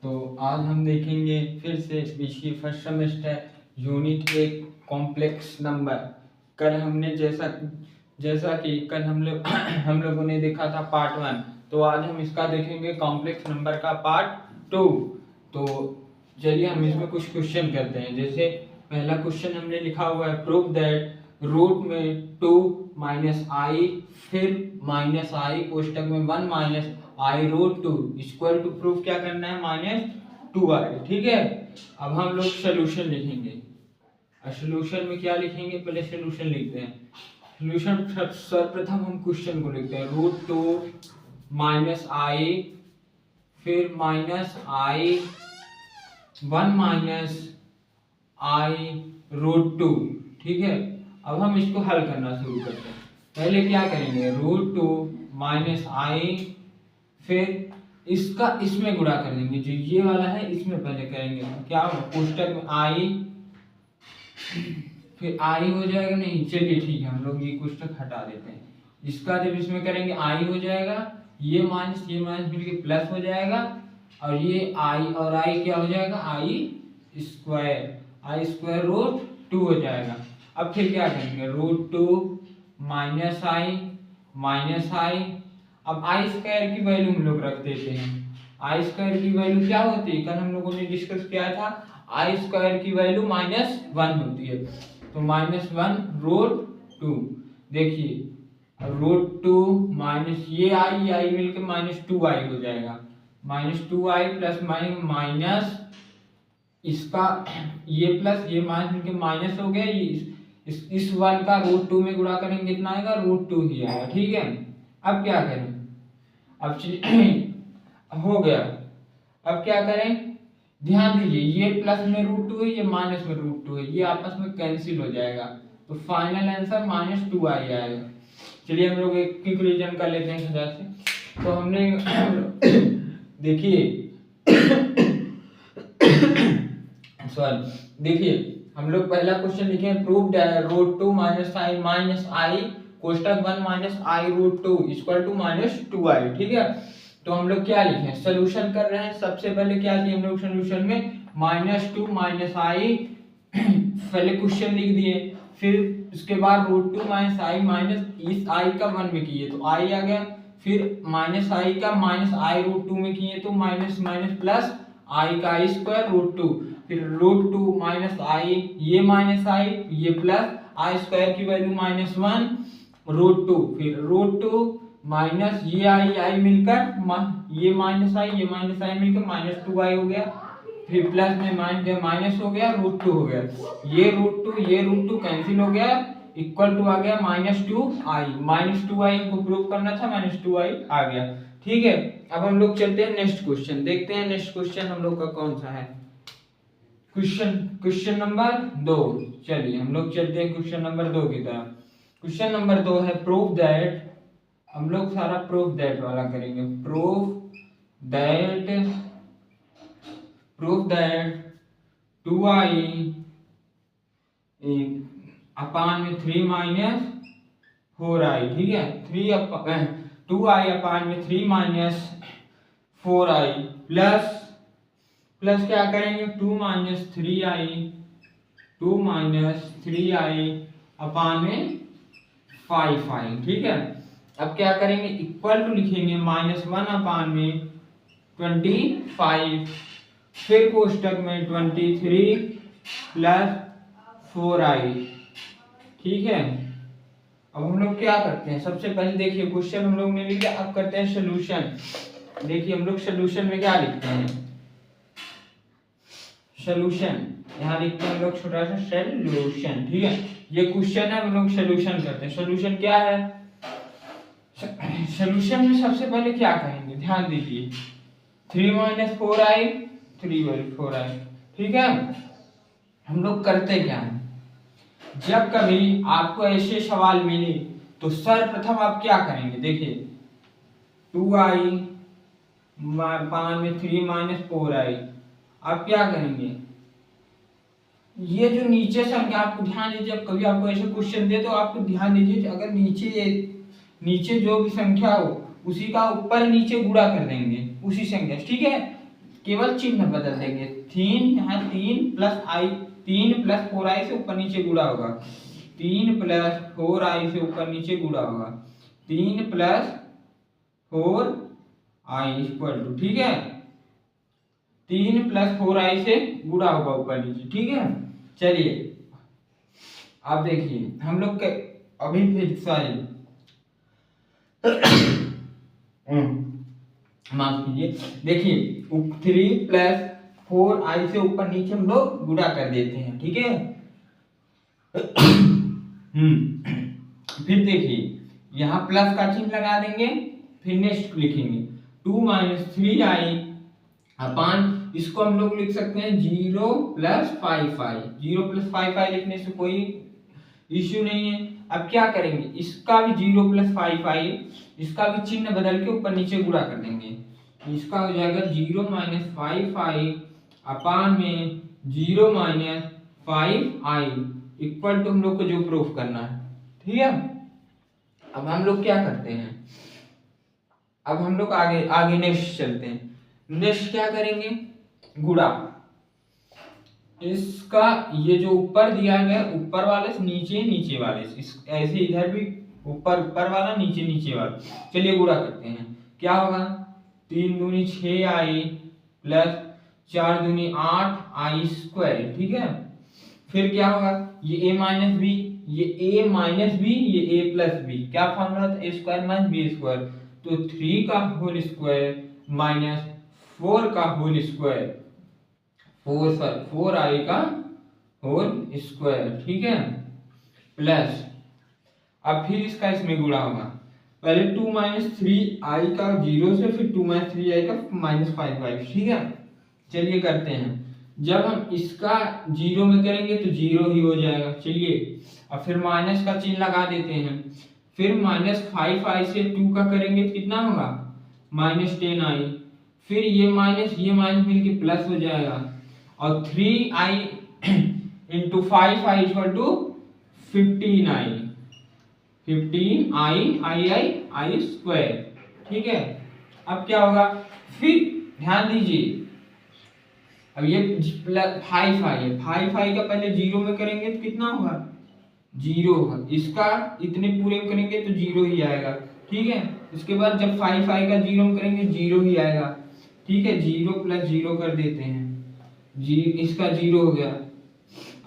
तो आज हम देखेंगे फिर से BC first semester unit 1 complex number. कल हमने जैसा कि कल हम लोगों ने देखा था पार्ट 1, तो आज हम इसका देखेंगे कॉम्प्लेक्स नंबर का पार्ट 2। तो चलिए हम इसमें कुछ क्वेश्चन करते हैं। जैसे पहला क्वेश्चन हमने लिखा हुआ है प्रूव दैट रूट में 2 माइनस आई फिर माइनस आई कोष्टक में 1 minus I root 2 equal to proof क्या करना है -2i। ठीक है, अब हम लोग सोल्यूशन लिखेंगे। सोल्यूशन में क्या लिखेंगे, पहले सोल्यूशन लिखते हैं। सोल्यूशन सर्वप्रथम हम क्वेश्चन को लिखते हैं रूट 2 माइनस आई फिर माइनस आई 1 माइनस आई रूट 2। ठीक है, अब हम इसको हल करना शुरू करते हैं। पहले क्या करेंगे, रूट 2 माइनस आई फिर इसका इसमें गुणा कर देंगे, जो ये वाला है इसमें पहले करेंगे। क्या कोष्टक में आई फिर आई हो जाएगा, नहीं चलिए ठीक है, हम लोग ये कोष्टक हटा देते हैं। इसका जब इसमें करेंगे आई हो जाएगा, ये माइनस मिलके प्लस हो जाएगा, और ये आई और आई क्या हो जाएगा, आई स्क्वायर रूट 2 हो जाएगा। अब फिर क्या करेंगे, रूट 2 माइनस आई। अब आई स्क्वायर की वैल्यू हम लोग रख देते हैं। आई स्क्वायर की वैल्यू क्या होती है, कल हम लोगों ने डिस्कस किया था, आई स्क्वायर की वैल्यू -1 होती है। तो -1 रूट 2, देखिए रूट 2 माइनस ये आई मिलकर -2i हो जाएगा। -2i प्लस माइनस इसका ये प्लस ये माइनस मिलकर माइनस हो गया। इस 1 का रूट 2 में गुणा करेंगे कितना आएगा, रूट 2 ही आएगा। ठीक है, अब क्या करें, अब हो गया। अब क्या करें, ध्यान दीजिए ये प्लस में रूट 2 है, ये माइनस में रूट 2 है, ये आपस में कैंसिल हो जाएगा। तो फाइनल आंसर -2i आएगा। चलिए हम लोग एक क्विक कर लेते हैं खजा से। तो हमने देखिए हम लोग पहला क्वेश्चन लिखे प्रूव रूट 2 माइनस आई कोष्टक 1 minus I root 2 equal to -2i। ठीक है, तो हम लोग क्या लिखे, सोल्यूशन कर रहे हैं। सबसे पहले क्या किए हम लोग सोल्यूशन में, -2 माइनस आई पहले क्वेश्चन लिख दिए, फिर उसके बाद रूट 2 माइनस आई माइनस इस आई का 1 में किए तो आई आ गया, फिर माइनस आई का माइनस आई रूट 2 में किए तो माइनस प्लस आई का आई स्क्वायर रूट 2, फिर रूट 2 माइनस आई ये माइनस आई ये प्लस आई स्क्वायर की वैल्यू -1 रूट 2, फिर रूट 2 माइनस ये आई मिलकर ये माइनस आई मिलकर -2i हो गया, फिर प्लस में माइनस हो गया रूट 2 हो गया, ये रूट 2 कैंसिल हो गया, इक्वल टू आ गया -2i को प्रूव करना था, -2i आ गया। ठीक है, अब हम लोग चलते हैं नेक्स्ट क्वेश्चन, देखते हैं नेक्स्ट क्वेश्चन हम लोग का कौन सा है। Question number 2। चलिए हम लोग चलते हैं क्वेश्चन नंबर 2 की तरफ। क्वेश्चन नंबर 2 है प्रूव दैट, हम लोग सारा प्रूफ दैट वाला करेंगे। प्रूफ दैट 2i अपान में 3 माइनस 4i। ठीक है, 2i अपान में 3 माइनस 4i प्लस क्या करेंगे 2 माइनस 3i अपान में 5i। ठीक है, अब क्या करेंगे, इक्वल टू लिखेंगे -1 अपान में 25 फिर कोष्टक में 23 प्लस 4i। ठीक है, अब हम लोग क्या करते हैं, सबसे पहले देखिए क्वेश्चन हम लोग ने लिखा, अब करते हैं सोल्यूशन। देखिए हम लोग सोल्यूशन में क्या लिखते हैं, सोल्यूशन यहाँ लिखते हैं हम लोग छोटा सा सोल्यूशन। ठीक है, ये क्वेश्चन है, हम लोग सोल्यूशन करते हैं। सोल्यूशन क्या है, सोल्यूशन में सबसे पहले क्या करेंगे, ध्यान दीजिए 3 माइनस 4i 4i। ठीक है, हम लोग करते क्या है, जब कभी आपको ऐसे सवाल मिले तो सर्वप्रथम आप क्या करेंगे, देखिए 2i अपान में 3 माइनस 4i, आप क्या करेंगे, ये जो नीचे संख्या आपको ध्यान दीजिए, कभी आपको ऐसे क्वेश्चन दे तो आपको ध्यान दीजिए, अगर नीचे जो भी संख्या हो उसी का ऊपर नीचे गुणा कर देंगे उसी संख्या। ठीक है, केवल चिन्ह बदल देंगे। 3 यहाँ 3 प्लस 4i से ऊपर नीचे गुणा होगा, 3 प्लस 4i से ऊपर नीचे गुणा होगा, 3 प्लस 4i इक्वल टू, ठीक है, 3 प्लस 4i से गुणा होगा ऊपर नीचे, ठीक है। चलिए आप देखिए हम लोग के अभी फिर सॉरी माफ कीजिए, देखिए 3 प्लस 4i से ऊपर नीचे हम लोग गुणा कर देते हैं, ठीक है। फिर देखिए यहाँ प्लस का चिन्ह लगा देंगे, फिर नेक्स्ट लिखेंगे 2 माइनस 3i अपान, इसको हम लोग लिख सकते हैं 0 प्लस 5i। 0 प्लस 5i लिखने से कोई इश्यू नहीं है। अब क्या करेंगे, इसका भी 0 प्लस 5i, इसका भी चिन्ह बदल के ऊपर नीचे गुणा कर देंगे। इसका हो जाएगा 0 माइनस 5i अपान में 0 माइनस 5i इक्वल टू हम लोग को जो प्रूफ करना है, ठीक है। अब हम लोग क्या करते हैं, अब हम लोग आगे नेक्स्ट चलते हैं। नेक्स्ट क्या करेंगे, गुणा, इसका ये जो ऊपर दिया गया ऊपर वाले से नीचे, नीचे वाले से, इस ऐसे इधर भी ऊपर ऊपर वाला, नीचे नीचे वाला। चलिए गुणा करते हैं, क्या होगा 3 दूनी 6i प्लस 4 दूनी 8i स्क्वायर, ठीक है। फिर क्या होगा, ये a माइनस बी, ये a माइनस बी, ये a प्लस बी, क्या फॉर्मूला था, a square minus B square, तो 3 का होल स्क्वायर माइनस 4 का होल स्क्वायर, 4i का होल स्क्वायर, ठीक है, प्लस अब फिर इसका इसमें गुणा होगा, पहले 2 माइनस 3i का 0 से, फिर 2 माइनस 3i का माइनस 5i, ठीक है। चलिए करते हैं, जब हम इसका 0 में करेंगे तो 0 ही हो जाएगा। चलिए अब फिर माइनस का चिन्ह लगा देते हैं, फिर माइनस 5i से 2 का करेंगे तो कितना होगा, माइनस 10i, फिर ये माइनस मिलके प्लस हो जाएगा, और 3i into 5i equal to 15i, 15i square, ठीक है। अब क्या होगा, फिर ध्यान दीजिए, अब ये प्लस 5i है, 5i का पहले 0 में करेंगे तो कितना होगा, 0 होगा, इसका इतने पूरे में करेंगे तो 0 ही आएगा, ठीक है। इसके बाद जब 5i का 0 में करेंगे 0 ही आएगा, ठीक है। 0 प्लस 0 कर देते हैं, इसका 0 हो गया।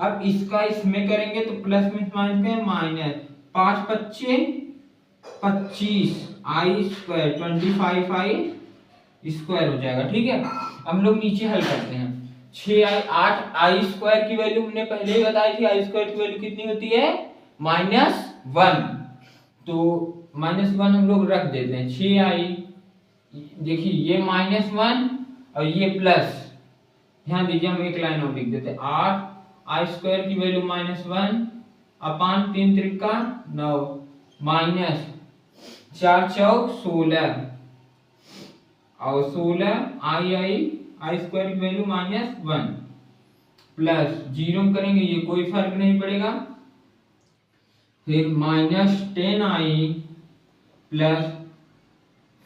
अब इसका इसमें करेंगे तो प्लस में minus 5 25 25 i square 25i square हो जाएगा, ठीक है। हम लोग नीचे हल करते हैं, 6i 8i स्क्वायर की वैल्यू हमने पहले ही बताई थी, i स्क्वायर की वैल्यू कितनी होती है, -1, तो -1 हम लोग रख देते हैं। 6i, देखिए ये -1 और ये प्लस, ध्यान दीजिए हम एक लाइन और लिख देते हैं, 8i स्क्वायर की वैल्यू -1 अपान 3 त्रिका 9 माइनस 4 चौक 16 और 16i स्क्वायर की वैल्यू -1 प्लस 0 में करेंगे ये कोई फर्क नहीं पड़ेगा, फिर -10i प्लस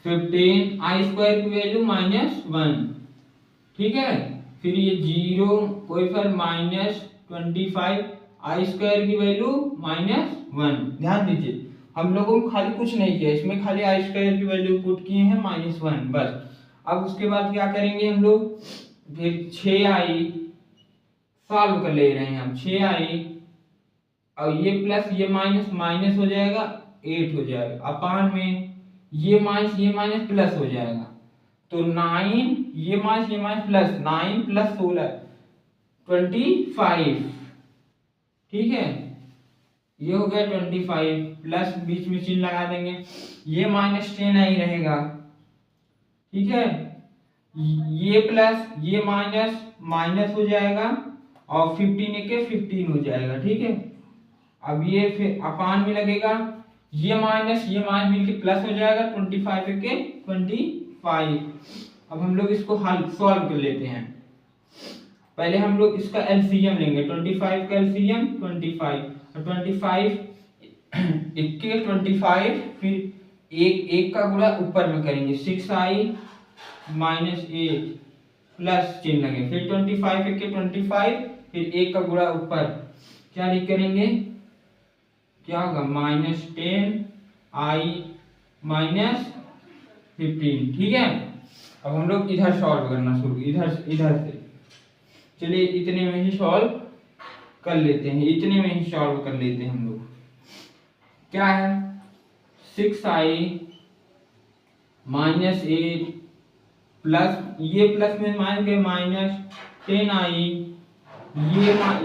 15i स्क्वायर की वैल्यू -1, ठीक है। फिर ये 0 कोई फर्क, -25i स्क्वायर की वैल्यू -1। ध्यान दीजिए हम लोगों को खाली कुछ नहीं किया, इसमें खाली i स्क्वायर की वैल्यू पुट किए हैं -1 बस। अब उसके बाद क्या करेंगे हम लोग, फिर 6i सॉल्व कर ले रहे हैं हम, 6i और ये प्लस ये माइनस हो जाएगा 8 हो जाएगा, अपान में ये माइनस प्लस हो जाएगा, तो 9 ये माइनस प्लस 9 प्लस 16 25, ठीक है। ये हो गया 25 प्लस बीच में चिन्ह लगा देंगे, ये -10i रहेगा, ठीक है। ये प्लस ये माइनस हो जाएगा और 15 के 15 हो जाएगा, ठीक है। अब ये फिर अपान में लगेगा, ये माइनस मिलके प्लस हो जाएगा, 25 के 25। अब हम लोग इसको हल सॉल्व कर लेते हैं, पहले हम लोग इसका एलसीएम लेंगे, 25 का एलसीएम 25 और 25 इक्के 25, फिर एक का गुणा ऊपर में करेंगे, 6i -8 प्लस चिन्ह लगे, फिर 25 एक के 25, फिर एक का गुणा ऊपर, क्या लिख करेंगे, क्या होगा -10i -15। ठीक है, अब हम लोग इधर सॉल्व करना शुरू, इधर इधर से, चलिए इतने में ही सॉल्व कर लेते हैं, इतने में ही सॉल्व कर लेते हैं हम लोग। क्या है 6i -8 प्लस, ये प्लस में मान के -10i,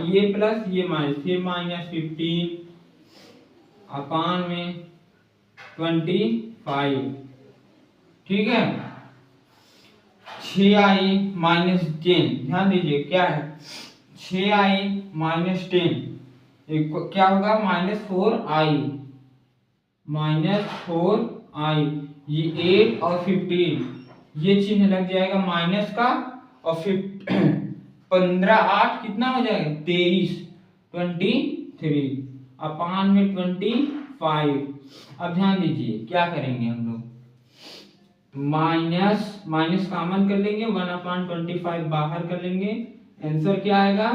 ये प्लस ये माइनस, फिर -15 अपान में 25। ठीक है, 6i -10, ध्यान दीजिए क्या है 6i -10 क्या होगा -4i, ये 8 और 15, ये चिन्ह लग जाएगा माइनस का, और 15 8 कितना हो जाएगा 23, 23 अपान में 25। अब ध्यान दीजिए क्या करेंगे हम लोग, माइनस माइनस कॉमन कर लेंगे, 1/25 बाहर कर लेंगे, आंसर क्या आएगा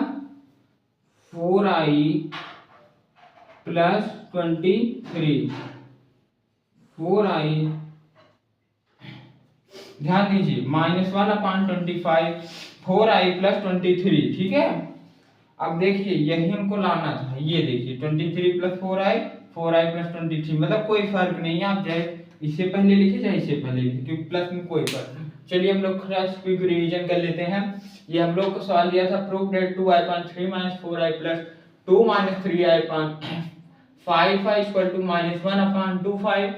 4i + 23, 4i, ध्यान दीजिए -1/25, 4i + 23। ठीक है, अब देखिए यही हमको लाना था, ये देखिए 23 + 4i, 4i + 23, मतलब कोई फर्क नहीं है, आप चाहे इससे पहले लिखिए चाहे इससे पहले लिखिए, क्योंकि प्लस में कोई फर्क नहीं। चलिए हम लोग थोड़ा क्विक रिवीजन कर लेते हैं। ये हम लोग को सवाल दिया था, prove that 2i/3 - 4i + 2 - 3i/5i = -1/25,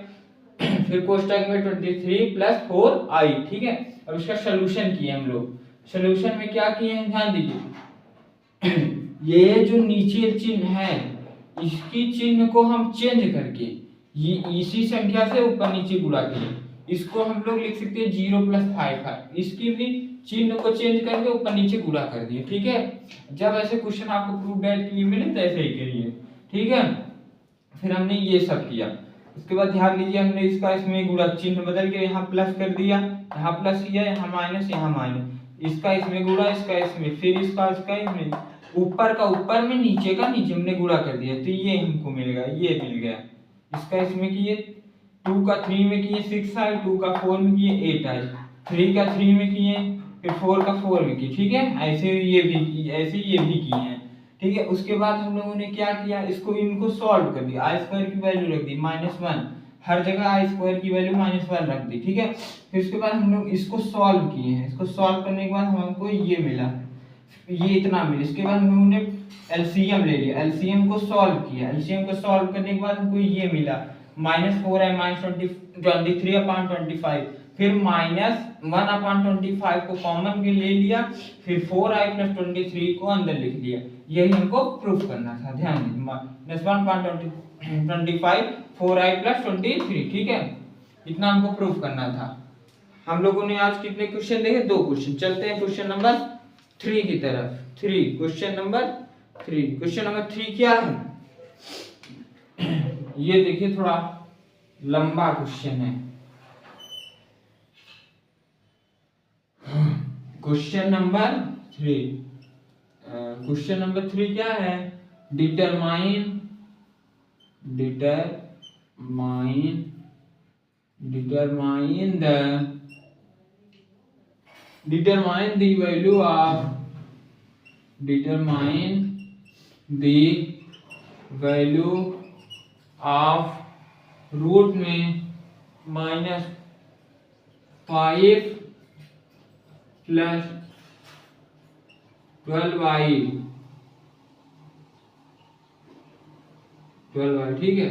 फिर कोष्टक में 23 + 4i। ठीक है, अब इसका सॉल्यूशन किए हम लोग। सॉल्यूशन में क्या किए हैं ध्यान दीजिए, ये जो नीचे चिन्ह है इसकी चिन्ह को हम चेंज करके ये इसी संख्या से ऊपर नीचे गुणा किए, इसको हम लोग लिख सकते हैं 0 + 5 है, इसकी भी चिन्ह को चेंज करके ऊपर नीचे गुणा कर दिए। ठीक है, जब ऐसे क्वेश्चन आपको प्रूव दैट के लिए मिले तो ऐसे ही करिए। ठीक है, फिर हमने ये सब किया, उसके बाद ध्यान दीजिए हमने इसका इसमें गुणा चिन्ह बदल के यहाँ प्लस कर दिया, यहाँ प्लस किया, यहाँ माइनस, यहाँ माइनस, इसका इसमें गुणा, इसका इसमें, फिर इसका इसमें, ऊपर का ऊपर में नीचे का नीचे हमने गुणा कर दिया, तो ये हमको मिलेगा, ये मिल गया। इसका इसमें किए 2 का 3 में किए 6i, 2 का 4 में किए 8i, 3 का 3 में किए, फिर 4 का 4 में किए। ठीक है, ऐसे ये भी ऐसे ये भी किए हैं। ठीक है, उसके बाद हम लोगों ने क्या किया, इसको इनको सॉल्व कर दिया, i² की वैल्यू रख दी -1, हर जगह i² की वैल्यू -1 रख दी। ठीक है, फिर उसके बाद हम लोग इसको सॉल्व किए हैं, इसको सॉल्व करने के बाद हमको ये मिला, ये इतना मिला। इसके बाद हम लोगों ने एलसीएम ले लिया, एलसीएम को सॉल्व किया, एलसीएम को सॉल्व करने के बाद हमको ये मिला -4i -23/25, फिर -1/25 को कॉमन के ले लिया, फिर 4i + 23 को अंदर लिख लिया, यही हमको प्रूफ करना था। ध्यान दीजिए -1/25 4i + 23। ठीक है, इतना हमको प्रूफ करना था। हम लोगों ने आज कितने क्वेश्चन देखे, 2 क्वेश्चन। चलते हैं क्वेश्चन नंबर 3 की तरफ। क्वेश्चन नंबर 3 क्या है, ये देखिए थोड़ा लंबा क्वेश्चन है। क्वेश्चन नंबर 3 क्या है, determine the value of root में -5 + 12i। ठीक है,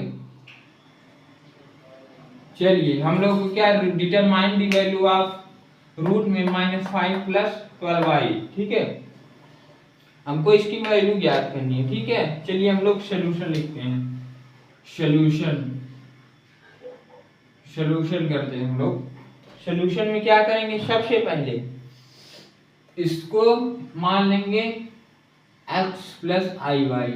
चलिए हम लोग को क्या determine the value of root में -5 + 12i। ठीक है, हमको इसकी वैल्यू ज्ञात करनी है। ठीक है, चलिए हम लोग सॉल्यूशन लिखते हैं, सॉल्यूशन करते हैं हम लोग। सॉल्यूशन में क्या करेंगे, सबसे पहले इसको मान लेंगे x + iy,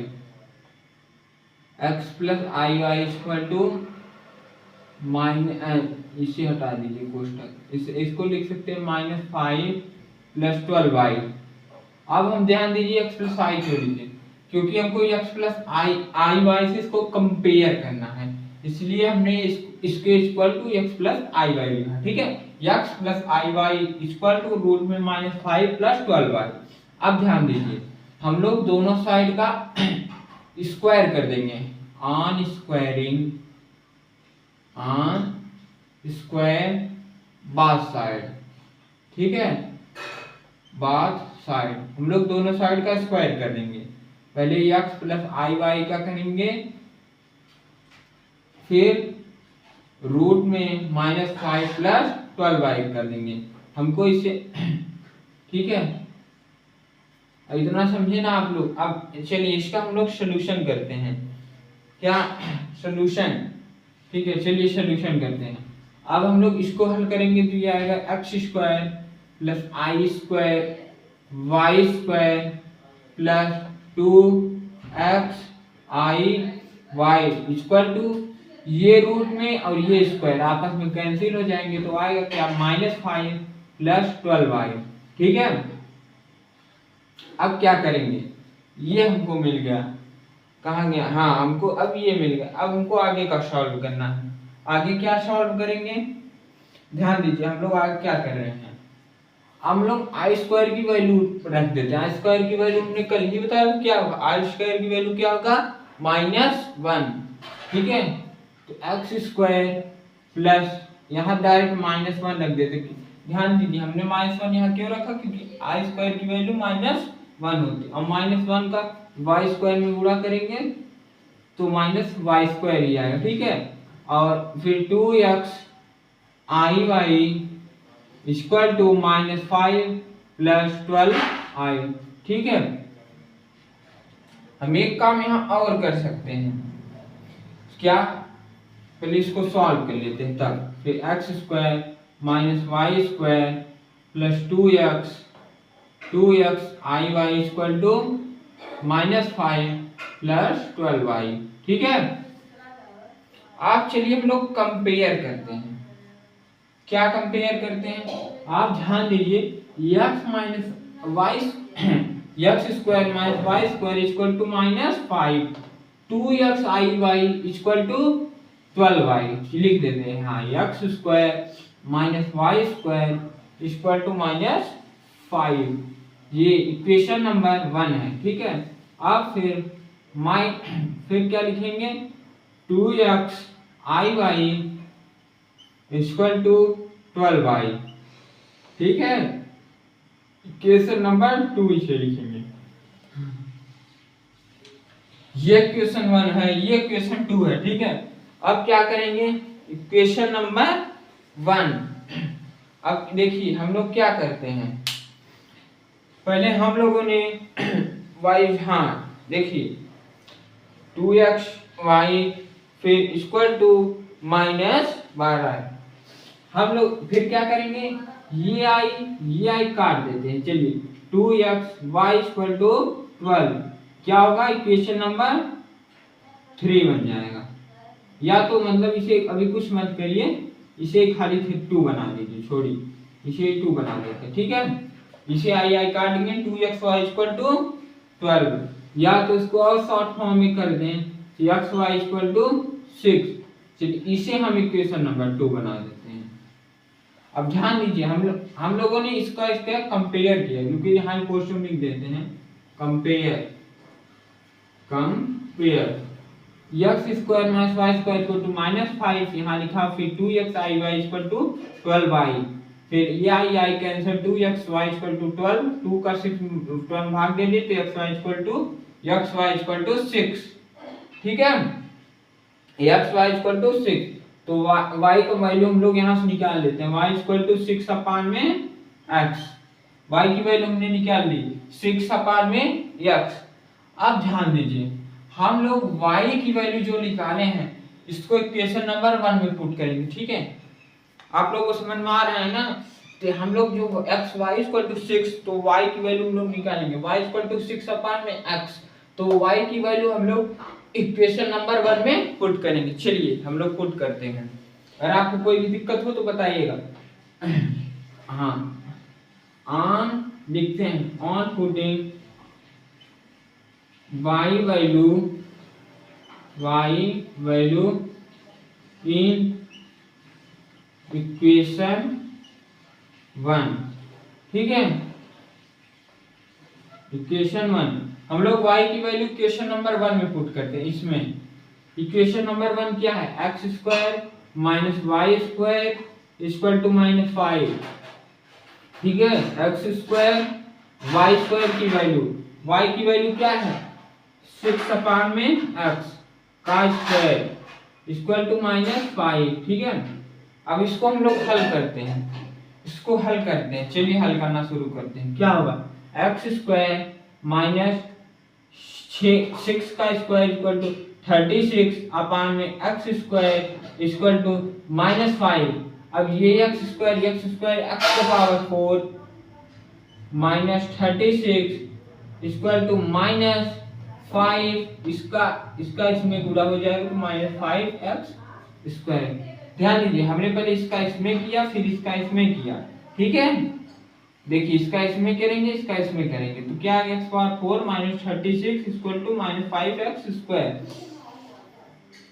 इसे हटा दीजिए कोष्टक, इसको लिख सकते हैं -5 प्लस 12y। अब हम ध्यान दीजिए x प्लस आई छोड़ दीजिए, क्योंकि हमको x प्लस आई वाई से इसको कंपेयर करना है, इसलिए हमने इसके equal to x plus i y लिखा। ठीक है, x plus i y equal to root में -5 प्लस 12y। अब ध्यान दीजिए, हम लोग दोनों साइड का स्क्वायर कर देंगे, ऑन स्क्वायर बाथ साइड। ठीक है, बाथ साइड हम लोग दोनों साइड का स्क्वायर कर देंगे। पहले x प्लस आई वाई का करेंगे, फिर रूट में -5 प्लस 12y कर देंगे। हमको इसे ठीक है, इतना समझे ना आप लोग। अब चलिए इसका हम लोग सोल्यूशन करते हैं। क्या सोल्यूशन? ठीक है, चलिए सोल्यूशन करते हैं। अब हम लोग इसको हल करेंगे तो ये आएगा x square plus i square y square plus 2x i y equal to, ये रूट में और ये स्क्वायर आपस में कैंसिल हो जाएंगे तो आएगा क्या -5 प्लस 12y। ठीक है, अब क्या करेंगे, ये हमको मिल गया, कहाँ गया, हाँ हमको अब ये मिल गया। अब हमको आगे का सॉल्व करना है। आगे क्या सॉल्व करेंगे, ध्यान दीजिए, हम लोग आगे क्या कर रहे हैं, हम लोग आई स्क्वायर की वैल्यू रख देते हैं। आई स्क्वायर की वैल्यू हमने कल ही बताया क्या होगा, आई स्क्वायर की वैल्यू क्या होगा -1। ठीक है, तो एक्स स्क्वायर प्लस यहाँ डायरेक्ट -1 रख देते। ध्यान दीजिए, हमने -1 यहाँ क्यों रखा, क्योंकि आई स्क्वायर की वैल्यू -1 होती है, और -1 का वाई स्क्वायर में गुणा करेंगे तो -y स्क्वायर ही आएगा। ठीक है, और फिर 2x i y equal to -5 plus 12i। ठीक है, हम एक काम यहाँ और कर सकते हैं, क्या, पहले इसको सॉल्व कर लेते हैं तब। फिर x square minus y square plus 2x i y equal to -5 plus 12y। ठीक है, आप चलिए हम लोग कंपेयर करते हैं। क्या कंपेयर करते हैं, आप ध्यान दीजिए, x minus y x square minus y square equal to -5, 2x i y equal to 12y लिख देते हैं। हाँ, x square minus y square equal to -5, ये इक्वेशन नंबर 1 है। ठीक है, अब फिर क्या लिखेंगे, 2x i y equal to 12y। ठीक है, इक्वेशन नंबर 2 इसे लिखेंगे। ये क्वेश्चन 1 है, ये क्वेश्चन 2 है। ठीक है, अब क्या करेंगे, इक्वेशन नंबर 1। अब देखिए हम लोग क्या करते हैं, पहले हम लोगों ने y, हाँ देखिए 2x y फिर इक्वल टू -12। हम लोग फिर क्या करेंगे, ये आई काट देते हैं। चलिए 2x y इक्वल टू 12 क्या होगा, इक्वेशन नंबर 3 बन जाएगा। या तो मतलब इसे अभी कुछ मत करिए, इसे खाली 2 बना दीजिए, छोड़िए इसे 2 बना देते हैं। ठीक है, इसे आई काटेंगे, 2x y इक्वल टू 12, या तो इसको और शॉर्ट फॉर्म में कर दें, x y इक्वल टू 6। चलिए इसे हम इक्वेशन नंबर 2 बना देते हैं। अब ध्यान दीजिए, हम लोगों ने इसका कंपेयर किया, क्योंकि यहाँ क्वेश्चन लिख देते हैं compare x square minus y square equal to -5 यहाँ लिखा, फिर 2x i y equal to 12y, फिर ये आई cancel, 2x y equal to 12, 2 का 6 12 भाग दे दिए तो x y इक्वल टू 6। ठीक है, x y इक्वल टू 6, तो y का वैल्यू हम लोग यहाँ से निकाल लेते हैं, y इक्वल टू 6 अपान में x, y की वैल्यू हमने निकाल ली 6 अपान में x। अब ध्यान दीजिए, हम लोग y की वैल्यू जो निकाले हैं इसको इक्वेशन नंबर 1 में पुट करेंगे। ठीक है, आप लोगों को समझ में आ रहा है ना, तो हम लोग जो x y इक्वल टू 6, तो y की वैल्यू हम लोग निकालेंगे, y इक्वल टू 6 अपान में x, तो y की वैल्यू हम लोग इक्वेशन नंबर 1 में पुट करेंगे। चलिए हम लोग पुट करते हैं, अगर आपको कोई भी दिक्कत हो तो बताइएगा। हाँ, ऑन लिखते हैं on putting y value in equation 1। ठीक है, इक्वेशन 1 हम लोग y की वैल्यू इक्वेशन नंबर 1 में पुट करते हैं। इसमें इक्वेशन नंबर 1 क्या है, x square minus y square equal to minus 5। ठीक है, एक्स स्क्वायर वाई स्क्वायर की वैल्यू, y की वैल्यू क्या है 6 अपान में x का स्क्वायर इक्वल टू माइनस 5। ठीक है, अब इसको हम लोग हल करते हैं, इसको हल करते हैं। चलिए हल करना शुरू करते हैं। क्या होगा, एक्स स्क्वायर माइनस 6 का स्क्वायर इक्वल टू 36 अपान में x square equal to minus 5। अब ये एक्स स्क्वायर एक्स की power 4 minus 36 equal to minus 5, इसका इसमें गुणा हो जाएगा तो माइनस 5x स्क्वायर। ध्यान दीजिए, हमने पहले इसका इसमें किया फिर इसका इसमें किया। ठीक है, देखिए इसका इसमें करेंगे इसका इसमें करेंगे तो क्या आ गया, x power 4 minus 36 equal to minus 5x square.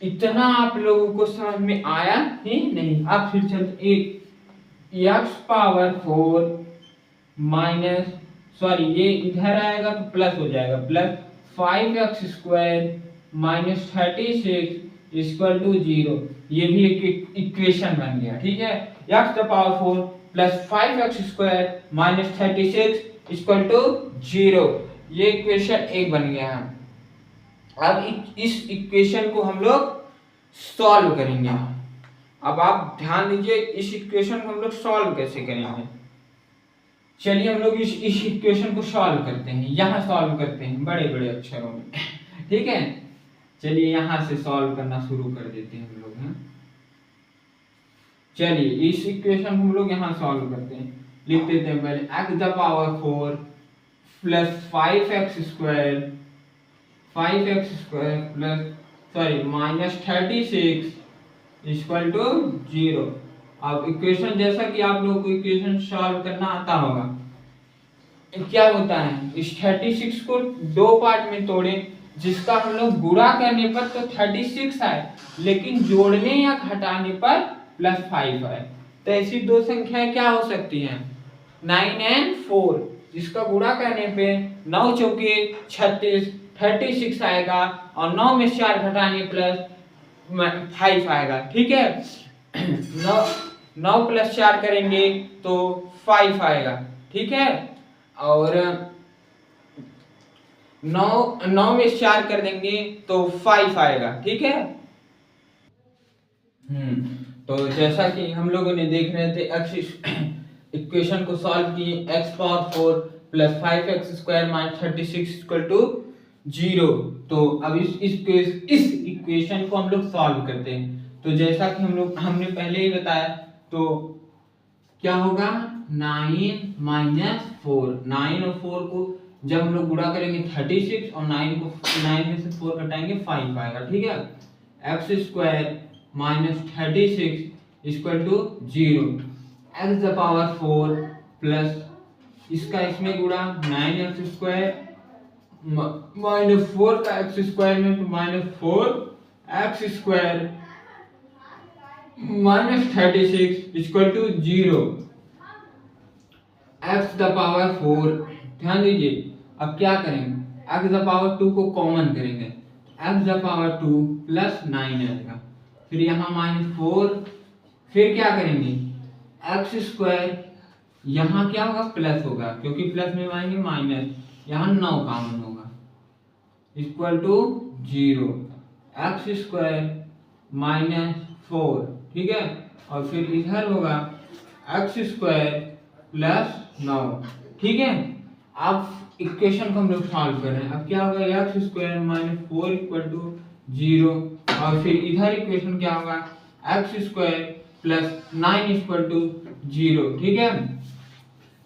इतना आप लोगों को समझ में आया ही नहीं। अब फिर चलते x पावर 4 माइनस ये इधर आएगा तो प्लस हो जाएगा, plus 5x square minus 36 equal to 0। ये भी एक इक्वेशन बन गया। ठीक है, x power 4 plus 5x square minus 36 equal to 0, ये इक्वेशन 1 बन गया है। अब इस इक्वेशन को हम लोग सॉल्व करेंगे। अब आप ध्यान दीजिए, इस इक्वेशन को हम लोग सॉल्व कैसे करेंगे। चलिए हम लोग इस इक्वेशन को सॉल्व करते हैं, यहाँ सॉल्व करते हैं बड़े बड़े अक्षरों में। ठीक है, चलिए यहाँ से सॉल्व करना शुरू कर देते हैं हम लोग। चलिए इस इक्वेशन को हम लोग यहाँ सॉल्व करते हैं। लिख देते हैं पहले x the power 4 plus 5x square plus minus 36 equal to 0। अब इक्वेशन जैसा कि आप लोगों को इक्वेशन सॉल्व करना आता होगा, क्या होता है, इस 36 को दो पार्ट में तोड़ें, जिसका हम लोग गुणा करने पर तो 36 आए लेकिन जोड़ने या घटाने पर प्लस 5 आए। तो ऐसी दो संख्याएं क्या हो सकती हैं, 9 और 4, जिसका गुणा करने पे 9 चौके 36 36 आएगा और 9 में 4 घटाने प्लस 5 आएगा। ठीक है, 9 प्लस 4 करेंगे तो 5 आएगा। ठीक है, और 9 में 4 कर देंगे तो 5 आएगा। ठीक है, तो जैसा कि हम लोगों ने देख रहे थे एक्स इक्वेशन को सॉल्व किए, x power 4 plus 5x square minus 36 equal to 0। तो अब इस इक्वेशन को हम लोग सॉल्व करते हैं। तो जैसा कि हमने पहले ही बताया, तो क्या होगा, 9 माइनस 4, 9 और 4 को जब हम लोग गुणा करेंगे 36 और 9 में से 4 घटाएंगे 5 आएगा। ठीक है, x square minus 36 equal to 0, x the power 4 plus इसका इसमें गुणा 9x स्क्वायर माइनस 4 का एक्स स्क्वायर में तो minus 4x square minus 36 equal to 0, x the power 4। ध्यान दीजिए, अब क्या करेंगे, एक्स द पावर 2 को कॉमन करेंगे, एक्स द पावर 2 प्लस 9 आएगा, फिर यहाँ माइनस 4, फिर क्या करेंगे, एक्स स्क्वायर यहाँ क्या होगा, प्लस होगा क्योंकि प्लस में आएंगे माइनस, यहाँ 9 कॉमन होगा equal to 0, x square minus 4। ठीक है, और फिर इधर होगा एक्स स्क्वायर प्लस 9। ठीक है, अब इक्वेशन को हम लोग सॉल्व कर रहे हैं। अब क्या होगा, x square minus 4 equal to 0, और फिर इधर इक्वेशन क्या होगा, x square plus 9 equal to 0। ठीक है,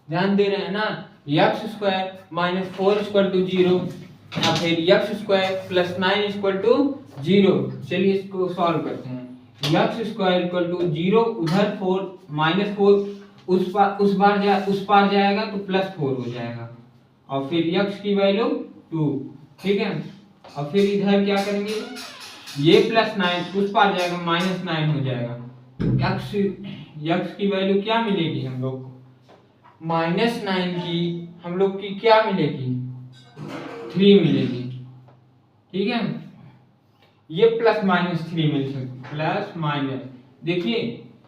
ध्यान दे रहे हैं ना, x square minus 4 equal to 0 और फिर x square plus 9 equal to 0। चलिए इसको सॉल्व करते हैं। एक्स स्क्वायर इक्वल टू 0, उधर 4 माइनस 4 उस पार जाएगा तो +4 हो जाएगा, और फिर x की वैल्यू 2, ठीक है। और फिर इधर क्या करेंगे, ये +9 उस पार जाएगा -9 हो जाएगा। x की वैल्यू क्या मिलेगी हम लोग को, -9 की हम लोग की क्या मिलेगी, 3 मिलेगी, ठीक है। ये +-3 मिल सकती, प्लस-, देखिए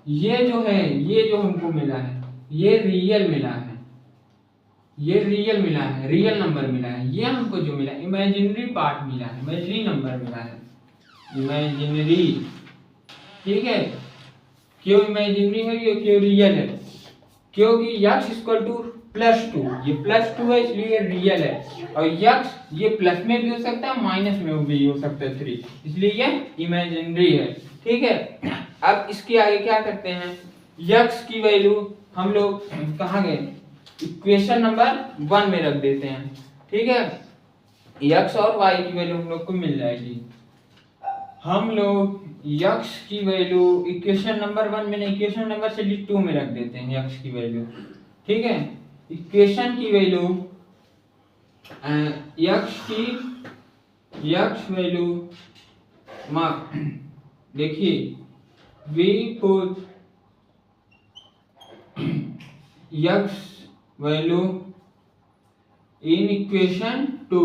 ये जो है, ये जो हमको मिला है ये रियल मिला है, ये रियल मिला है, रियल नंबर मिला है। ये हमको जो मिला इमेजिनरी पार्ट मिला है, इमेजिनरी नंबर मिला है, इमेजिनरी, ठीक है। क्यों इमेजिनरी है, ये क्यों रियल है, क्योंकि x +2, ये +2 है इसलिए रियल है, और x ये प्लस में भी हो सकता है माइनस में भी हो सकता है 3, इसलिए ये इमेजिनरी है, ठीक है। अब इसके आगे क्या करते हैं, x की वैल्यू हम लोग कहाँ गए, इक्वेशन नंबर 1 में रख देते हैं, ठीक है। x और y की वैल्यू हम लोग को मिल जाएगी। हम लोग x की वैल्यू इक्वेशन नंबर 1 में नहीं, इक्वेशन नंबर 2 में रख देते हैं x की वैल्यू, ठीक है। इक्वेशन की वैल्यू x वैल्यू देखिए, we put x value in equation 2,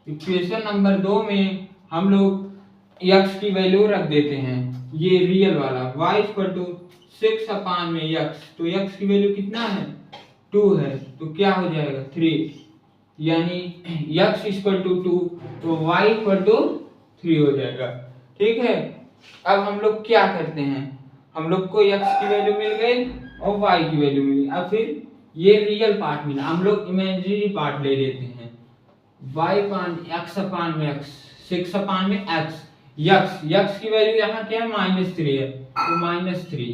equation number 2 में हम लोग x की वैल्यू रख देते हैं, ये रियल वाला y 6 में x, तो x की वैल्यू कितना है 2 है, तो क्या हो जाएगा 3, यानी x 2 तो y 3 हो जाएगा, ठीक है। अब हम लोग क्या करते हैं, हम लोग को x की वैल्यू मिल गई और y की वैल्यू मिली, अब फिर ये रियल पार्ट मिला, हम लोग इमेजिनरी पार्ट ले लेते हैं, x में x 6 में x की वैल्यू यहाँ क्या है -3 है, तो -3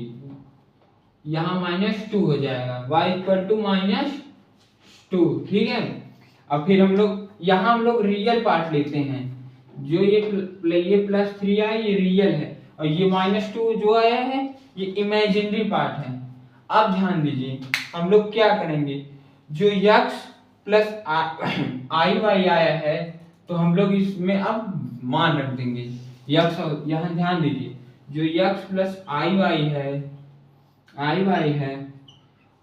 यहाँ -2 हो जाएगा, y -2, ठीक है। अब फिर हम लोग यहाँ हम लोग रियल पार्ट लेते हैं, जो ये +3 आया ये रियल है, और ये -2 जो आया है ये इमेजिनरी पार्ट है। अब ध्यान दीजिए हम लोग क्या करेंगे, जो x + i y आया है तो हम लोग इसमें अब मान रख देंगे, x यहाँ ध्यान दीजिए, जो x + i y है,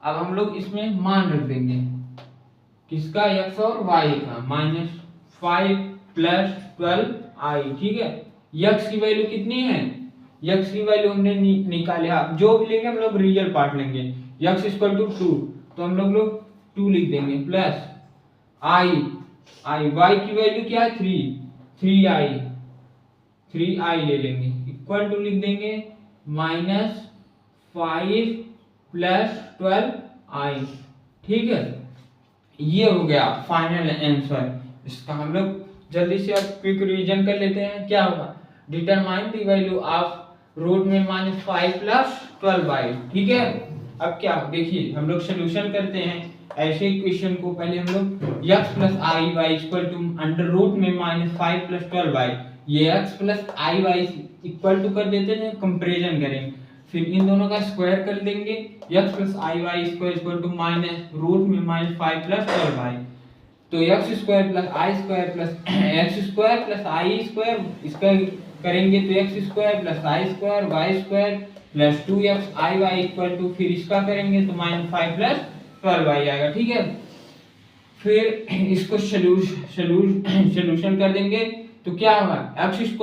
अब हम लोग इसमें मान रख देंगे, किसका, x और y का, -5 + 12i, ठीक है। x की वैल्यू कितनी है, x की वैल्यू हमने निकाले, आप जो भी लेंगे हम लोग रियल पार्ट लेंगे, x 2 तो हम लोग 2 लिख देंगे, प्लस i y की वैल्यू क्या है 3i ले लेंगे, इक्वल टू लिख देंगे -5 + 12i, ठीक है। ये हो गया फाइनल आंसर इसका। हम लोग जल्दी से अब क्विक रिवीजन कर लेते हैं, क्या होगा, determine the value of root में -5 + 12i, ठीक है। अब क्या देखिए हम लोग सॉल्यूशन करते हैं ऐसे इक्वेशन को, पहले हम लोग x + i y √में -5 + 12i, ये x + i y equal to कर देते हैं, कंपैरिजन करेंगे, फिर इन दोनों का स्क्वायर कर देंगे, x + i y = √में -5 + 12i, तो x² + i² + x² + i² इसका करेंगे तो x² + i² y² + 2x iy equal to, फिर इसका करेंगे तो -5 + 12y आएगा, ठीक है। फिर इसको सॉल्यूशन कर देंगे तो क्या होगा, x² -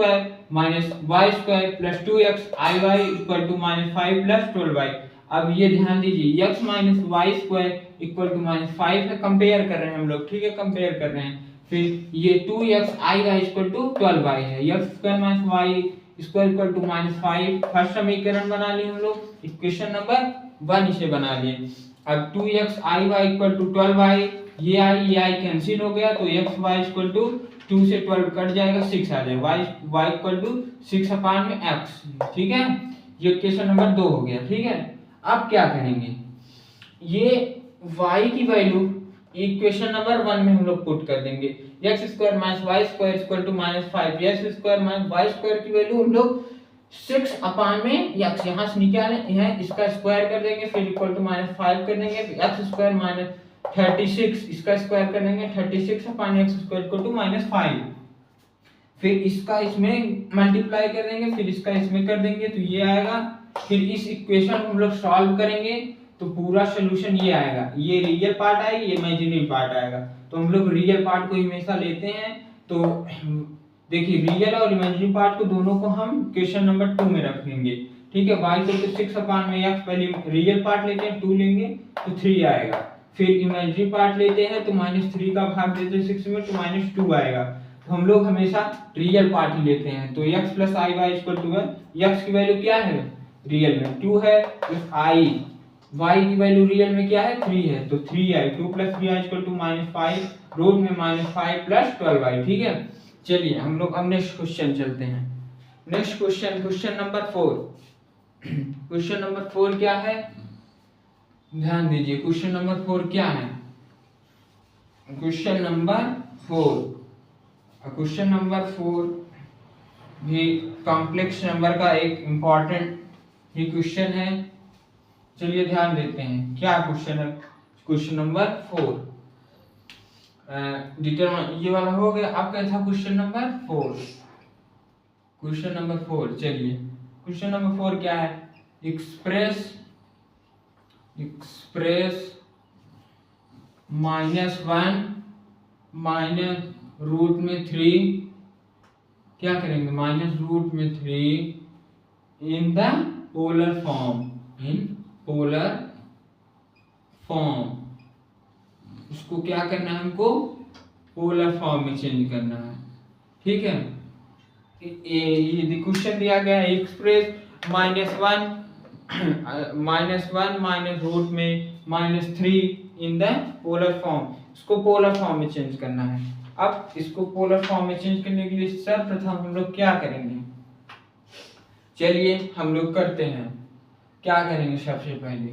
y² + 2x iy equal to -5 + 12y। अब ये ध्यान दीजिए x - y² इक्वल टू -5 है, कंपेयर कर रहे हैं हम लोग, ठीक है, कंपेयर कर रहे हैं। फिर ये 2x iy equal to 12y है, x² - y² equal to -5, first समीकरण बना लिए हम लोग, इक्वेशन नंबर 1 इसे बना लिए। अब 2x iy equal to 12y, ये i कैंसिल हो गया, तो x y इक्वल टू 2 से 12 कट जाएगा, 6 आ जाएगा, y इक्वल टू 6 में x, ठीक है। ये इक्वेशन नंबर 2 हो गया, ठीक है। अब क्या करेंगे, ये y की वैल्यू इक्वेशन नंबर 1 में हम लोग पुट कर देंगे, x² - y² equal to -5, x² - y² की वैल्यू हम लोग 6 अपान में यक्स, यहाँ से निकाले है, इसका स्क्वायर कर देंगे, फिर इक्वल टू -5 कर देंगे, एक्स स्क्वायर माइनस 36, इसका स्क्वायर कर देंगे, 36 अपान एक्स स्क्वायर इक्वल टू -5, फिर इसका इसमें मल्टीप्लाई कर देंगे, फिर इसका इसमें कर देंगे, तो ये आएगा। फिर इस इक्वेशन को हम लोग सॉल्व करेंगे तो पूरा सोल्यूशन ये आएगा, ये रियल पार्ट आएगा, ये इमेजिनरी पार्ट आएगा। तो हम लोग रियल पार्ट को हमेशा लेते हैं। तो देखिए रियल और इमेजिनरी पार्ट को दोनों को हम क्वेश्चन नंबर 2 में रखेंगे, ठीक है। y को 6 अपान में x, पहले रियल पार्ट लेते हैं 2 लेंगे तो 3 आएगा, फिर इमेजिनरी पार्ट लेते हैं तो -3 का भाग देते हैं 6 में तो -2 आएगा। तो हम लोग हमेशा रियल पार्ट ही लेते हैं। तो x + iy = 1, x की वैल्यू क्या है रियल में 2 है, प्लस i, y की वैल्यू रियल में क्या है 3 है, तो 3i, 2 + 3i = -5, रूट में -5 + 12i, ठीक है। चलिए हम लोग अब नेक्स्ट क्वेश्चन चलते हैं। Next question, question number 4। Question number 4 क्या है, ध्यान दीजिए। क्वेश्चन नंबर 4 क्या है, क्वेश्चन नंबर 4, क्वेश्चन नंबर 4 भी कॉम्प्लेक्स नंबर का एक इंपॉर्टेंट ही क्वेश्चन है। चलिए ध्यान देते हैं क्या क्वेश्चन है। क्वेश्चन नंबर 4 डिटरमाइन, ये वाला हो गया। अब क्या था क्वेश्चन नंबर 4, क्वेश्चन नंबर 4। चलिए क्वेश्चन नंबर 4 क्या है, एक्सप्रेस -1 माइनस रूट में 3, क्या करेंगे -√3 in the polar form, in polar form. उसको क्या करना है, हमको पोलर फॉर्म में चेंज करना है, ठीक है। ये क्वेश्चन दिया गया है, एक्सप्रेस -1 माइनस रूट में -3 इन द पोलर फॉर्म, इसको पोलर फॉर्म में चेंज करना है। अब इसको पोलर फॉर्म में चेंज करने के लिए सर्वप्रथम हम लोग क्या करेंगे, चलिए हम लोग करते हैं। क्या करेंगे, सबसे पहले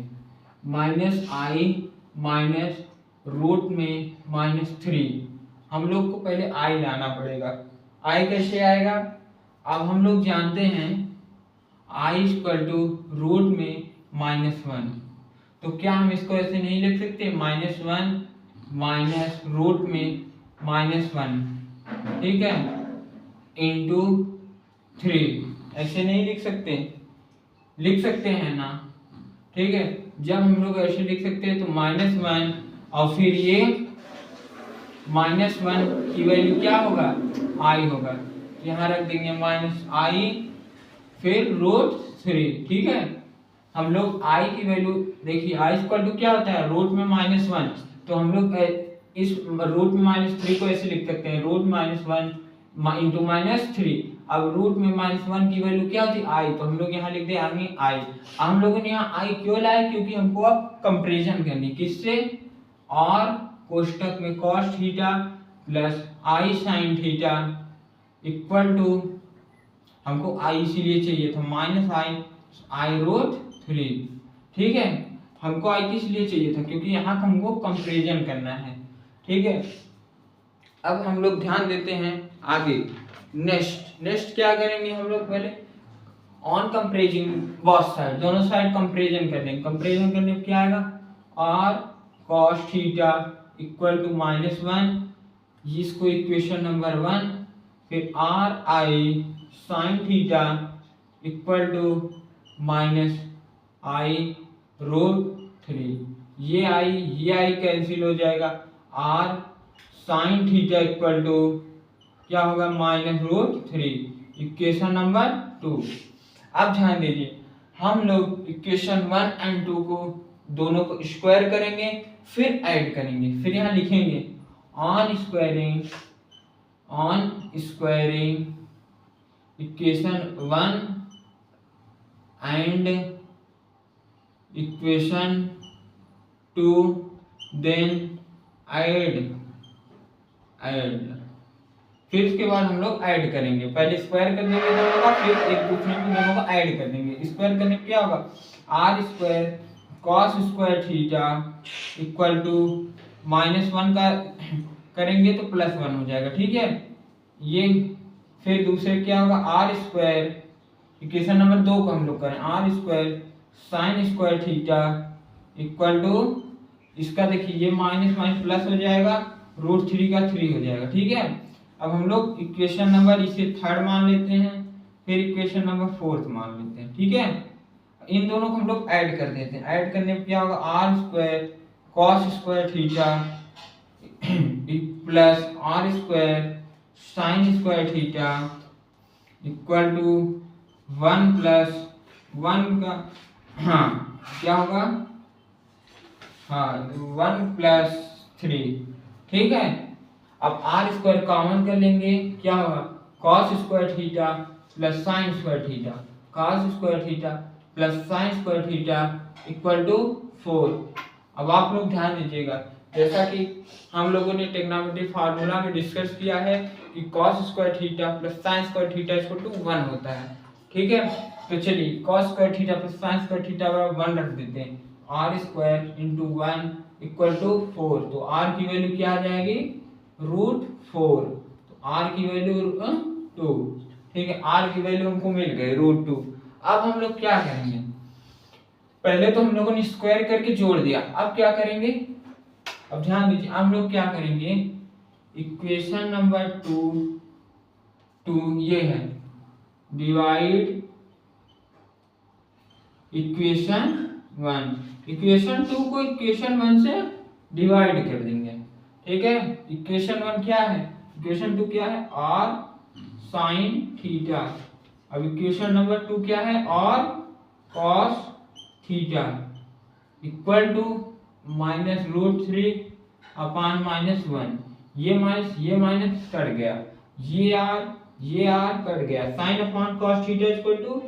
-i माइनस रूट में -3, हम लोग को पहले i लाना पड़ेगा। i कैसे आएगा, अब हम लोग जानते हैं i = रूट में -1, तो क्या हम इसको ऐसे नहीं लिख सकते, -1 माइनस रूट में -1, ठीक है, इंटू 3, ऐसे नहीं लिख सकते, लिख सकते हैं ना, ठीक है। जब हम लोग ऐसे लिख सकते हैं तो -1 और फिर ये -1 की वैल्यू क्या होगा, i होगा, यहाँ रख देंगे -i फिर √3, ठीक है। हम लोग i की वैल्यू देखिए, i = क्या होता है रूट में -1, तो हम लोग इस रूट में -3 को ऐसे लिख सकते हैं, रूट -1 इंटू -3। अब रूट में -1 की वैल्यू क्या होती है i, तो हम लोग यहाँ लिख देंगे i। हम लोगों ने यहाँ i क्यों लाया, क्योंकि हमको अब कंपैरिजन करनी, किससे, और कोष्टक में cos theta plus i sin theta equal to, हमको i इसीलिए चाहिए था -i√3, ठीक है। हमको i किस लिए चाहिए था, क्योंकि यहाँ हमको कंपैरिजन करना है, ठीक है। अब हम लोग ध्यान देते हैं आगे, नेक्स्ट क्या करेंगे हम लोग, पहले ऑन कंपैरिजन बोथ साइड, दोनों साइड कंपैरिजन कर देंगे। कंपैरिजन करने पे क्या आएगा, r cos theta equal to -1, इसको इक्वेशन नंबर 1, फिर r i sin theta equal to -i√3, ये i कैंसिल हो जाएगा, r sin theta equal to क्या होगा -√3, इक्वेशन नंबर 2। अब ध्यान दीजिए, हम लोग इक्वेशन 1 और 2 को दोनों को स्क्वायर करेंगे, फिर ऐड करेंगे, फिर यहाँ लिखेंगे on squaring equation 1 and equation 2 then add, फिर उसके बाद हम लोग ऐड करेंगे, पहले स्क्वायर कर देंगे दोनों का, फिर एक दूसरे में दोनों का ऐड कर देंगे। स्क्वायर करने पे क्या होगा, r² cos² theta equal to -1 का करेंगे तो +1 हो जाएगा, ठीक है। ये फिर दूसरे क्या होगा, r² इक्वेशन नंबर 2 को हम लोग करें r square sine square theta equal to, इसका देखिए ये माइनस माइनस प्लस हो जाएगा, √3 का 3 हो जाएगा। ठीक है, अब हम लोग इक्वेशन नंबर इसे थर्ड मान लेते हैं, फिर इक्वेशन नंबर फोर्थ मान लेते हैं। ठीक है, इन दोनों को हम लोग ऐड कर देते हैं। ऐड करने पे क्या होगा, r square cos square theta plus r square sine square theta equal to 1 plus 1 का, हाँ क्या होगा, हाँ 1 प्लस 3। ठीक है, अब आर स्क्वायर कॉमन कर लेंगे, क्या होगा cos square theta plus sine square theta, cos square theta plus sine square theta equal to 4। अब आप लोग ध्यान दीजिएगा, जैसा कि हम लोगों ने ट्रिग्नोमेट्री फार्मूला में डिस्कस किया है कि cos square theta plus sine square theta equal to 1 होता है। ठीक है, तो चलिए cos square theta plus sine square theta बराबर 1 रख देते हैं, r square into 1 equal to 4। तो आर की वैल्यू क्या आ जाएगी, √4, तो आर की वैल्यू 2। ठीक है, आर की वैल्यू हमको मिल गई √2। अब हम लोग क्या करेंगे, पहले तो हम लोगों ने स्क्वायर करके जोड़ दिया, अब क्या करेंगे, अब ध्यान दीजिए हम लोग क्या करेंगे, इक्वेशन नंबर 2 ये है, डिवाइड इक्वेशन 1, इक्वेशन 2 को इक्वेशन 1 से डिवाइड कर देंगे। ठीक है, इक्वेशन 1 क्या है, इक्वेशन 2 क्या है, आर साइन थीटा, अब इक्वेशन नंबर 2 क्या है, r cos theta equal to minus √3 upon -1, ये माइनस कट गया, ये आर कट गया, sine upon cos theta equal to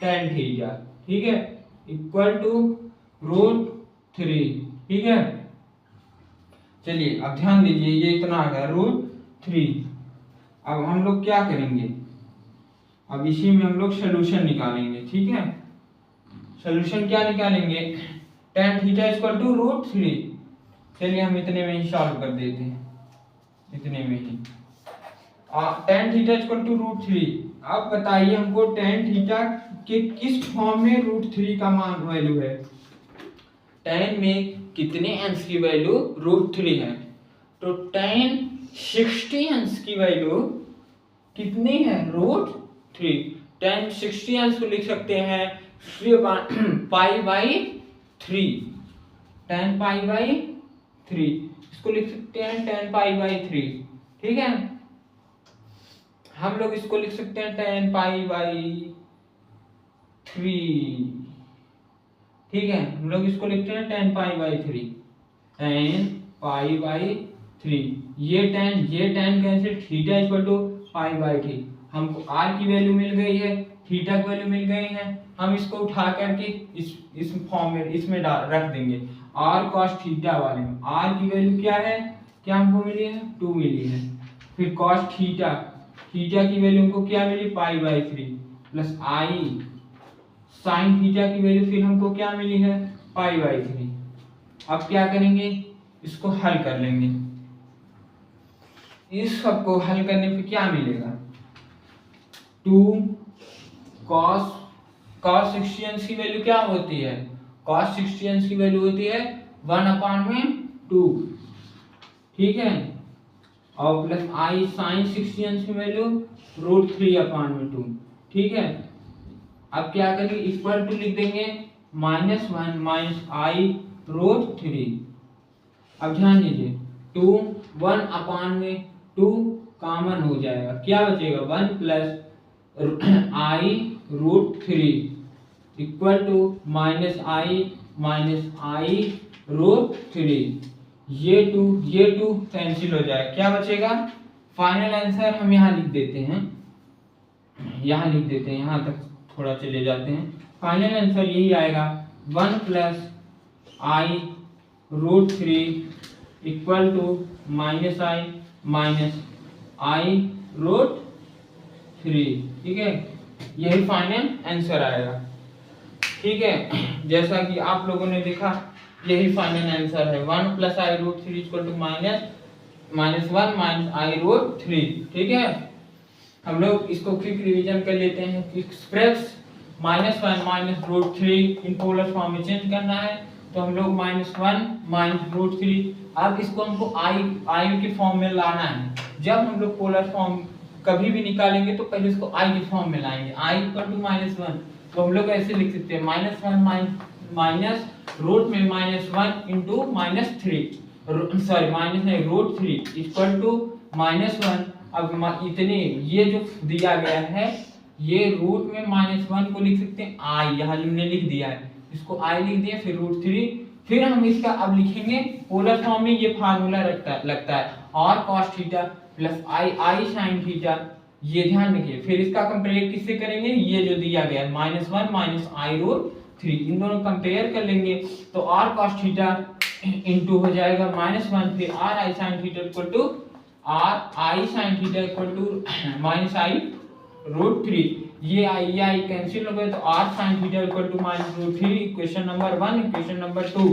tan theta. ठीक है, इक्वल टू √3। ठीक है, चलिए अब ध्यान दीजिए, ये इतना आ गया √3। अब हम लोग क्या करेंगे, अब इसी में हम लोग सोल्यूशन निकालेंगे। ठीक है, सोल्यूशन क्या निकालेंगे, tan थीटा इक्वल टू √3। चलिए हम इतने में ही सॉल्व कर देते हैं, इतने में ही tan थीटा इक्वल टू √3। अब बताइए हमको tan थीटा के किस फॉर्म में √3 का मान वैल्यू है, tan में कितने अंश की वैल्यू √3 है, तो tan 60 अंश की वैल्यू कितनी है, √3। tan 60 अंश को लिख सकते हैं π/3, tan π/3 इसको लिख सकते हैं tan π/3। ठीक है, हम लोग इसको लिख सकते हैं tan π/3। ठीक है, हम लोग इसको लिखते हैं tan π/3, tan π/3, ये tan cancel, theta equal to π/3। हमको r की वैल्यू मिल गई है, थीटा की वैल्यू मिल गई है, हम इसको उठा करके इस फॉर्म में इसमें रख देंगे, r cos थीटा वाले में r की वैल्यू क्या है, क्या हमको मिली है, 2 मिली है। फिर cos थीटा की वैल्यू हमको क्या मिली, π/3 प्लस i साइन थीटा की वैल्यू फिर हमको क्या मिली है, π/3। अब क्या करेंगे, इसको हल कर लेंगे, इस सब को हल करने पे क्या मिलेगा, 2 cos 60 अंश की वैल्यू क्या होती है, cos 60 अंश की वैल्यू होती है 1/2। ठीक है, और प्लस i साइन 60 अंश की वैल्यू √3/2। ठीक है, अब क्या करेंगे, इक्वल टू लिख देंगे -1 माइनस i √3। अब ध्यान दीजिए 2 1/2 कॉमन हो जाएगा, क्या बचेगा, 1 plus i √3 equal to -i √3। ये 2 कैंसिल हो जाए, क्या बचेगा, फाइनल आंसर हम यहाँ लिख देते हैं, यहाँ तक थोड़ा चले जाते हैं, फाइनल आंसर यही आएगा 1 plus i √3 equal to -i √3। ठीक है, यही फाइनल आंसर आएगा। ठीक है, जैसा कि आप लोगों ने देखा यही फाइनल आंसर है, 1 plus i √3 equal to -1 minus i √3। ठीक है, हम लोग इसको क्विक रिवीजन कर लेते हैं, -1 minus root 3 in polar form में चेंज करना है, तो हम लोग -1 माइनस रूट 3। अब इसको हमको आई के फॉर्म में लाना है। जब हम लोग पोलर फॉर्म कभी भी निकालेंगे तो पहले इसको आई के फॉर्म में लाएंगे, i इक्वल टू -1, तो हम लोग ऐसे लिख सकते हैं -1 माइनस रूट में -1 इंटू -3, सॉरी माइनस नहीं रूट 3 इक्वल टू -1। अब इतने ये जो दिया गया है ये रूट में -1 को लिख सकते हैं i, यहाँ हमने लिख दिया है, इसको i लिख दिया, फिर रूट 3, फिर हम इसका अब लिखेंगे पोलर फॉर्म में। ये फार्मूला लगता है और cos थीटा प्लस आई sin थीटा, ये ध्यान रखिए। फिर इसका कंपेयर किससे करेंगे, ये जो दिया गया है -1 माइनस आई रूट 3, इन दोनों कंपेयर कर लेंगे तो r cos थीटा इंटू हो जाएगा -1, फिर r i sin theta equal to r i sin theta equal to minus I root 3। ये आई कैंसिल हो गए तो r sin theta equal to minus root 3, equation number 1। Equation number 2,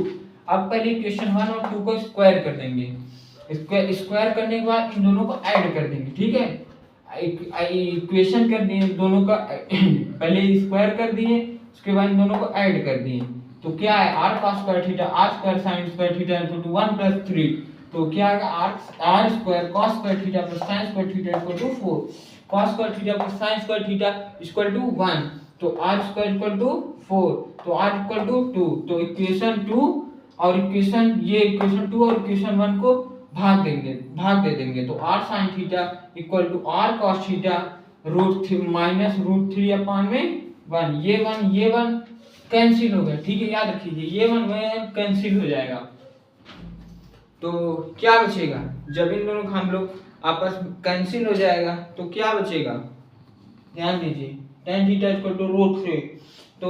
अब पहले equation 1 और 2 को स्क्वायर कर देंगे। स्क्वायर करने के बाद इन दोनों को ऐड कर देंगे, ठीक है। इक्वेशन कर दिए दोनों का पहले स्क्वायर कर दिए, उसके बाद इन दोनों को ऐड कर दिए, तो क्या है r cos square theta r square sin square theta equal to 1 plus 3, तो क्या आएगा r square cos square theta plus sin square theta equal to 4, cos square theta plus sin square theta equal to 1, तो r square equal to 4, तो r equal to 2, तो equation 2 और equation 2 और equation 1 को भाग दे देंगे, तो r sin theta equal to r cos theta root 3 minus root 3 upon में 1, ये 1 कैंसिल हो गया, ठीक है। याद रखिए ये 1 कैंसिल हो जाएगा, तो क्या बचेगा, जब इन दोनों का हम लोग आपस में कैंसिल हो जाएगा तो क्या बचेगा, ध्यान दीजिए tan theta equal to root 3, तो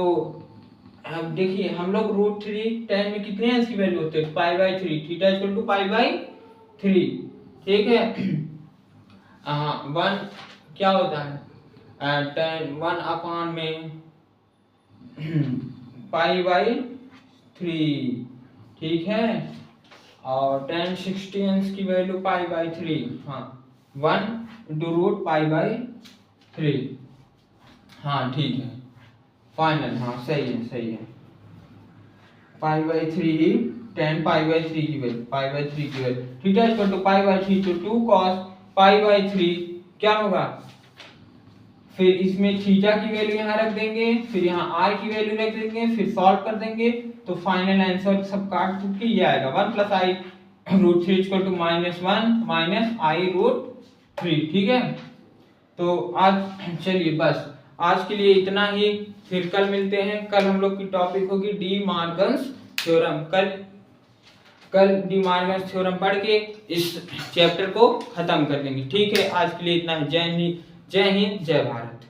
अब देखिए हम लोग रूट 3 tan में कितने अंश की वैल्यू होते हैं, π/3, थीटा इक्वल टू π/3, ठीक है। 1 क्या होता है tan 1 अपॉन में π/3, ठीक है, और tan 60 अंश की वैल्यू π/3, हाँ 1 इंटू रूट π/3, हाँ ठीक है फाइनल, हाँ सही है π/3 tan π/3 की वैल्यू थीटा इक्वल टू π/3, तो 2 cos π/3 क्या होगा, फिर इसमें थीटा की वैल्यू यहाँ रख देंगे, फिर यहाँ r की वैल्यू रख देंगे, फिर सॉल्व कर देंगे, तो फाइनल आंसर सब काट के ये आएगा 1 plus i root 3 equal to -1 minus I root 3, ठीक है। तो आज चलिए बस आज के लिए इतना ही, फिर कल मिलते हैं। कल हम लोग की टॉपिक होगी डी मॉर्गन्स थ्योरम। कल डी मॉर्गन्स थ्योरम पढ़ के इस चैप्टर को खत्म कर देंगे, ठीक है। आज के लिए इतना ही। जय हिंद जय भारत।